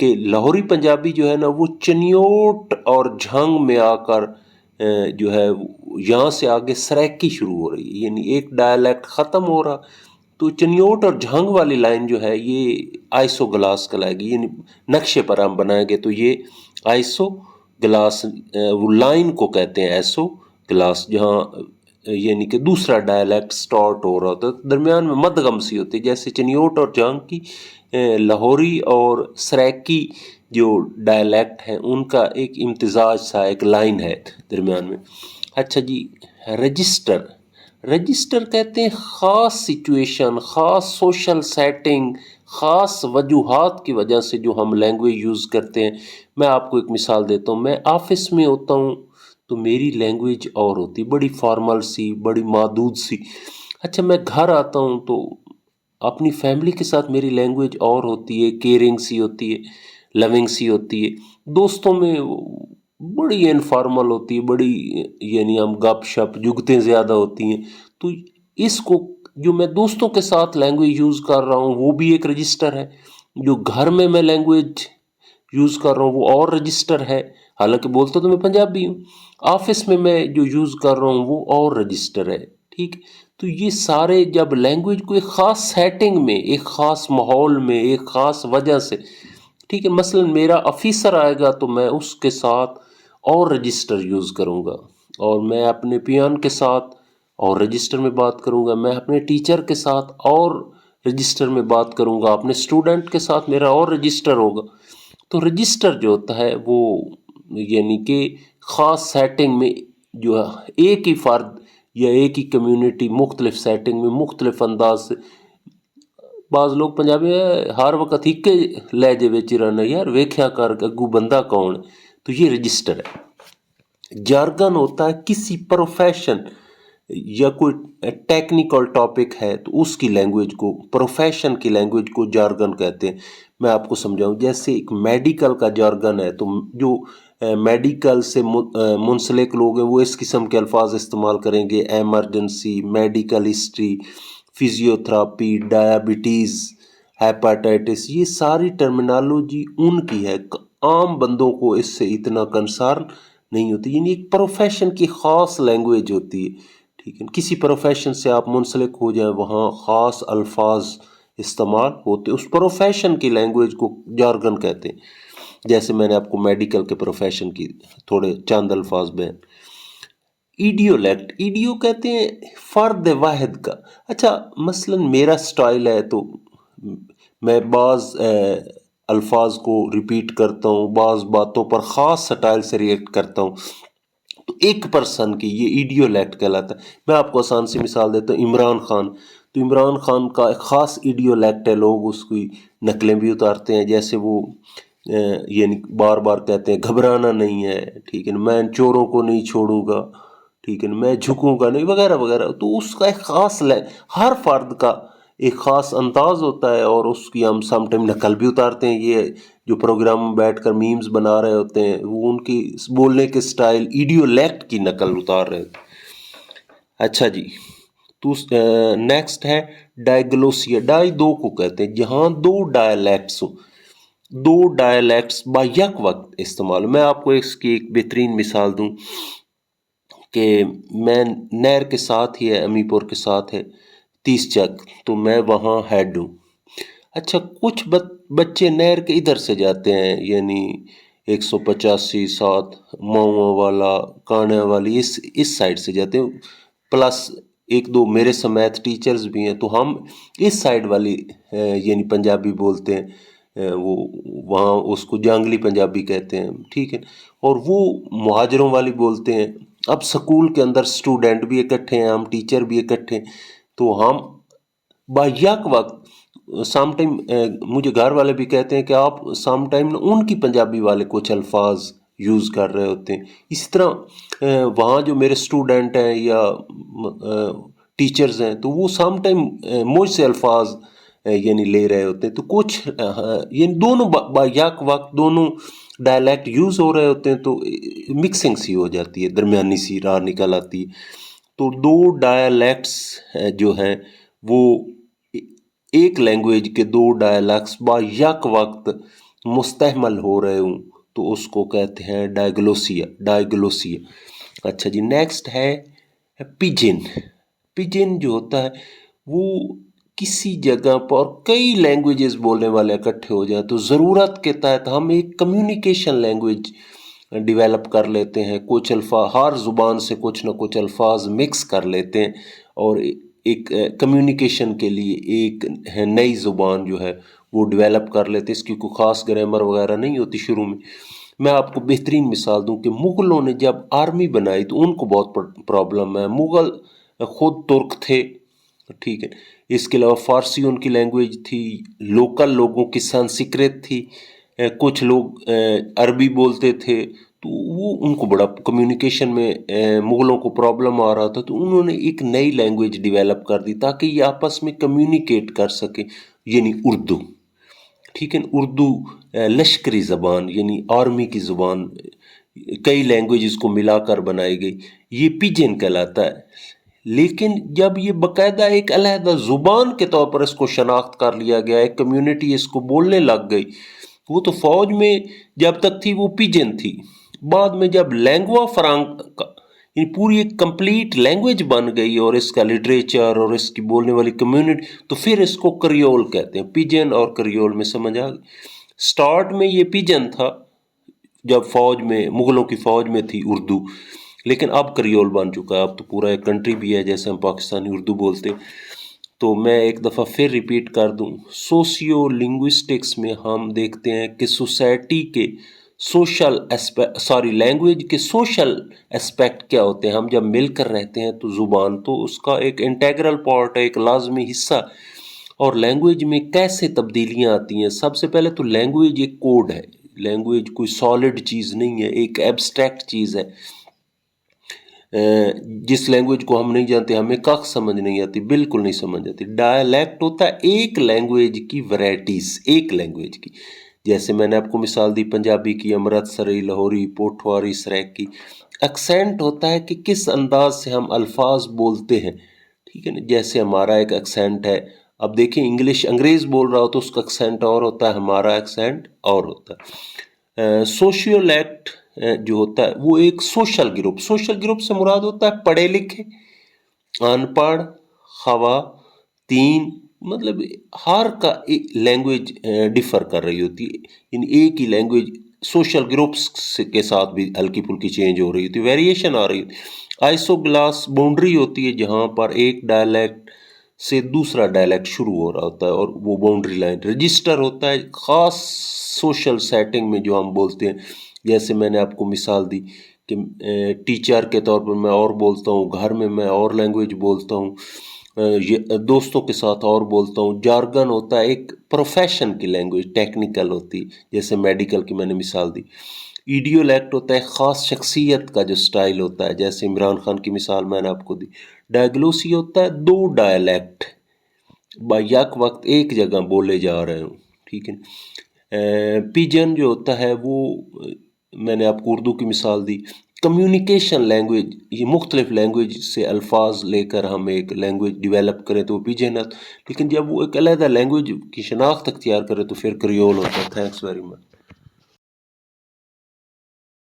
کہ لاہوری پنجابی جو ہے نا وہ چنیوٹ اور جھنگ میں آ کر جو ہے یہاں سے آگے سریکی شروع ہو رہی ہے، یعنی ایک ڈائلیکٹ ختم ہو رہا، تو چنیوٹ اور جھنگ والی لائن جو ہے یہ آئسو گلاس کہلائے گی، یعنی نقشے پر ہم بنائیں گے تو یہ آئسو گلاس، وہ لائن کو کہتے ہیں ایسو گلاس، جہاں یعنی کہ دوسرا ڈائلیکٹ سٹارٹ ہو رہا ہوتا ہے، درمیان میں مدغم سی ہوتی ہے، جیسے چنیوٹ اور جھنگ کی لاہوری اور سریکی جو ڈائلیکٹ ہیں ان کا ایک امتزاج سا ایک لائن ہے درمیان میں۔ اچھا جی، رجسٹر، رجسٹر کہتے ہیں خاص سچویشن، خاص سوشل سیٹنگ، خاص وجوہات کی وجہ سے جو ہم لینگویج یوز کرتے ہیں۔ میں آپ کو ایک مثال دیتا ہوں، میں آفس میں ہوتا ہوں تو میری لینگویج اور ہوتی، بڑی فارمل سی، بڑی محدود سی۔ اچھا میں گھر آتا ہوں تو اپنی فیملی کے ساتھ میری لینگویج اور ہوتی ہے، کیئرنگ سی ہوتی ہے، لوننگ سی ہوتی ہے۔ دوستوں میں بڑی انفارمل ہوتی ہے، بڑی یعنی ہم گپ شپ جگتیں زیادہ ہوتی ہیں۔ تو اس کو جو میں دوستوں کے ساتھ لینگویج یوز کر رہا ہوں وہ بھی ایک رجسٹر ہے، جو گھر میں لینگویج یوز کر رہا ہوں وہ اور رجسٹر ہے، حالانکہ بولتا تو میں پنجابی ہوں۔ آفس میں جو یوز کر رہا ہوں وہ اور رجسٹر ہے، ٹھیک۔ تو یہ سارے جب لینگویج کو ایک خاص سیٹنگ میں، ایک خاص ماحول میں، ایک خاص وجہ سے، ٹھیک ہے، مثلا میرا آفیسر آئے گا تو میں اس کے ساتھ اور رجسٹر یوز کروں گا، اور میں اپنے پیان کے ساتھ اور رجسٹر میں بات کروں گا، میں اپنے ٹیچر کے ساتھ اور رجسٹر میں بات کروں گا، اپنے اسٹوڈنٹ کے ساتھ میرا اور رجسٹر ہوگا۔ تو رجسٹر جو ہوتا ہے وہ یعنی کہ خاص سیٹنگ میں جو ایک ہی فرد یا ایک ہی کمیونٹی مختلف سیٹنگ میں مختلف انداز سے، بعض لوگ پنجابی ہر وقت ہکے لہجے وچ رہنا، یار ویکھیا کر اگو بندہ کون، تو یہ رجسٹر ہے۔ جارگن ہوتا ہے کسی پروفیشن یا کوئی ٹیکنیکل ٹاپک ہے تو اس کی لینگویج کو، پروفیشن کی لینگویج کو جارگن کہتے ہیں۔ میں آپ کو سمجھاؤں، جیسے ایک میڈیکل کا جارگن ہے، تو جو میڈیکل سے منسلک لوگ ہیں وہ اس قسم کے الفاظ استعمال کریں گے، emergency, medical history, physio therapy, diabetes, hepatitis, یہ ساری ٹرمینالوجی ان کی ہے، عام بندوں کو اس سے اتنا کنسرن نہیں ہوتی، یعنی ایک پروفیشن کی خاص لینگویج ہوتی ہے، ٹھیک ہے۔ کسی پروفیشن سے آپ منسلک ہو جائیں وہاں خاص الفاظ استعمال ہوتے، اس پروفیشن کی لینگویج کو جارگن کہتے ہیں۔ جیسے میں نے آپ کو میڈیکل کے پروفیشن کی تھوڑے چند الفاظ بیان۔ ایڈیولیکٹ، ایڈیو کہتے ہیں فرد واحد کا۔ اچھا مثلا میرا سٹائل ہے تو میں بعض الفاظ کو ریپیٹ کرتا ہوں، بعض باتوں پر خاص سٹائل سے ریئیکٹ کرتا ہوں، تو ایک پرسن کی یہ ایڈیولیکٹ کہلاتا ہے۔ میں آپ کو آسان سی مثال دیتا ہوں، عمران خان، تو عمران خان کا ایک خاص ایڈیولیکٹ ہے، لوگ اس کی نقلیں بھی اتارتے ہیں، جیسے وہ یعنی بار بار کہتے ہیں گھبرانا نہیں ہے، ٹھیک ہے، میں چوروں کو نہیں چھوڑوں گا، ٹھیک ہے، میں جھکوں گا نہیں، وغیرہ وغیرہ۔ تو اس کا ایک خاص ہر فرد کا ایک خاص انداز ہوتا ہے، اور اس کی ہم سم ٹائم نقل بھی اتارتے ہیں۔ یہ جو پروگرام میں بیٹھ کر میمز بنا رہے ہوتے ہیں وہ ان کی بولنے کے سٹائل ایڈیولیکٹ کی نقل اتار رہے ہوتے ہیں۔ اچھا جی، تو نیکسٹ ہے ڈائیگلوسیا، ڈائی دو کو کہتے ہیں، جہاں دو ڈائلیکٹس ہوں، دو ڈائلیکٹس با یک وقت استعمال۔ میں آپ کو اس کی ایک بہترین مثال دوں کہ میں نہر کے ساتھ ہی ہے، امی پور کے ساتھ ہے 30 چک، تو میں وہاں ہیڈ ہوں۔ اچھا کچھ بچے نہر کے ادھر سے جاتے ہیں، یعنی 185 ساتھ ماؤں والا، کانے والی، اس سائڈ سے جاتے ہیں، پلس ایک دو میرے سمیت ٹیچرز بھی ہیں، تو ہم اس سائڈ والی یعنی پنجابی بولتے ہیں، وہ وہاں اس کو جانگلی پنجابی کہتے ہیں، ٹھیک ہے، اور وہ مہاجروں والی بولتے ہیں۔ اب سکول کے اندر اسٹوڈنٹ بھی اکٹھے ہیں، ہم ٹیچر بھی اکٹھے ہیں، تو ہم با یک وقت سام ٹائم مجھے گھر والے بھی کہتے ہیں کہ آپ سام ٹائم ان کی پنجابی والے کچھ الفاظ یوز کر رہے ہوتے ہیں۔ اسی طرح وہاں جو میرے اسٹوڈنٹ ہیں یا ٹیچرز ہیں تو وہ سام ٹائم مجھ سے الفاظ یعنی لے رہے ہوتے ہیں، تو کچھ یعنی دونوں با یک وقت دونوں ڈائلیکٹ یوز ہو رہے ہوتے ہیں، تو مکسنگ سی ہو جاتی ہے، درمیانی سی راہ نکل آتی ہے۔ تو دو ڈائلیکٹس جو ہیں وہ ایک لینگویج کے دو ڈائلیکٹس با یک وقت مستحمل ہو رہے ہوں تو اس کو کہتے ہیں ڈائگلوسیا. اچھا جی، نیکسٹ ہے پیجن. پیجن جو ہوتا ہے وہ کسی جگہ پر کئی لینگویجز بولنے والے اکٹھے ہو جائیں تو ضرورت کے تحت ہم ایک کمیونیکیشن لینگویج ڈیولپ کر لیتے ہیں. کچھ الفاظ ہر زبان سے کچھ نہ کچھ الفاظ مکس کر لیتے ہیں اور ایک کمیونیکیشن کے لیے ایک نئی زبان جو ہے وہ ڈیولپ کر لیتے. اس کی کوئی خاص گرامر وغیرہ نہیں ہوتی شروع میں. میں آپ کو بہترین مثال دوں کہ مغلوں نے جب آرمی بنائی تو ان کو بہت پرابلم ہے. مغل خود ترک تھے، ٹھیک ہے، اس کے علاوہ فارسی ان کی لینگویج تھی، لوکل لوگوں کی سنسکرت تھی، کچھ لوگ عربی بولتے تھے، تو وہ ان کو بڑا کمیونیکیشن میں مغلوں کو پرابلم آ رہا تھا. تو انہوں نے ایک نئی لینگویج ڈیولپ کر دی تاکہ یہ آپس میں کمیونیکیٹ کر سکیں، یعنی اردو. ٹھیک ہے، اردو لشکری زبان یعنی آرمی کی زبان، کئی لینگویجز کو ملا کر بنائی گئی، یہ پیجن کہلاتا ہے. لیکن جب یہ باقاعدہ ایک علیحدہ زبان کے طور پر اس کو شناخت کر لیا گیا، ایک کمیونٹی اس کو بولنے لگ گئی. وہ تو فوج میں جب تک تھی وہ پیجن تھی، بعد میں جب لینگوا فرانکا یعنی پوری ایک کمپلیٹ لینگویج بن گئی اور اس کا لٹریچر اور اس کی بولنے والی کمیونٹی، تو پھر اس کو کریول کہتے ہیں. پیجن اور کریول میں سمجھ آ گئی. سٹارٹ میں یہ پیجن تھا جب فوج میں مغلوں کی فوج میں تھی اردو، لیکن اب کریول بن چکا ہے. اب تو پورا ایک کنٹری بھی ہے جیسے ہم پاکستانی اردو بولتے. تو میں ایک دفعہ پھر ریپیٹ کر دوں، سوسیو لنگوسٹکس میں ہم دیکھتے ہیں کہ سوسائٹی کے لینگویج کے سوشل اسپیکٹ کیا ہوتے ہیں. ہم جب مل کر رہتے ہیں تو زبان تو اس کا ایک انٹیگرل پارٹ ہے، ایک لازمی حصہ. اور لینگویج میں کیسے تبدیلیاں آتی ہیں؟ سب سے پہلے تو لینگویج ایک کوڈ ہے. لینگویج کوئی سالڈ چیز نہیں ہے، ایک ایبسٹریکٹ چیز ہے. جس لینگویج کو ہم نہیں جانتے، ہمیں کخ سمجھ نہیں آتی، بالکل نہیں سمجھ آتی. ڈائلیکٹ ہوتا ہے ایک لینگویج کی ورائٹیز، ایک لینگویج کی. جیسے میں نے آپ کو مثال دی پنجابی کی، امرتسری، لاہوری، پوٹھواری، سریکی. ایکسینٹ ہوتا ہے کہ کس انداز سے ہم الفاظ بولتے ہیں، ٹھیک ہے نا. جیسے ہمارا ایک ایکسینٹ ہے، اب دیکھیں انگلش انگریز بول رہا ہو تو اس کا ایکسینٹ اور ہوتا ہے، ہمارا ایکسینٹ اور ہوتا ہے. سوشیولیکٹ جو ہوتا ہے وہ ایک سوشل گروپ سے مراد ہوتا ہے پڑھے لکھے، ان پڑھ، خواتین، مطلب ہر کا لینگویج ڈیفر کر رہی ہوتی ہے. ان ایک ہی لینگویج سوشل گروپس کے ساتھ بھی ہلکی پھلکی چینج ہو رہی ہوتی ہے، ویریشن آ رہی ہوتی ہے. آئسو گلاس باؤنڈری ہوتی ہے جہاں پر ایک ڈائلیکٹ سے دوسرا ڈائلیکٹ شروع ہو رہا ہوتا ہے اور وہ باؤنڈری لائن. رجسٹر ہوتا ہے خاص سوشل سیٹنگ میں جو ہم بولتے ہیں. جیسے میں نے آپ کو مثال دی کہ ٹیچر کے طور پر میں اور بولتا ہوں، گھر میں اور لینگویج بولتا ہوں، دوستوں کے ساتھ اور بولتا ہوں. جارگن ہوتا ہے ایک پروفیشن کی لینگویج، ٹیکنیکل ہوتی ہے، جیسے میڈیکل کی میں نے مثال دی. ایڈیولیکٹ ہوتا ہے خاص شخصیت کا جو سٹائل ہوتا ہے، جیسے عمران خان کی مثال میں نے آپ کو دی. ڈائگلوسی ہوتا ہے دو ڈائلیکٹ یک وقت ایک جگہ بولے جا رہے ہوں، ٹھیک ہے. پیجن جو ہوتا ہے وہ میں نے آپ کو اردو کی مثال دی. کمیونیکیشن لینگویج، یہ مختلف لینگویج سے الفاظ لے کر ہم ایک لینگویج ڈیولپ کریں تو وہ پیجن ہے. لیکن جب وہ ایک علیحدہ لینگویج کی شناخت اختیار کرے تو پھر کریول ہوتا ہے. Thanks very much.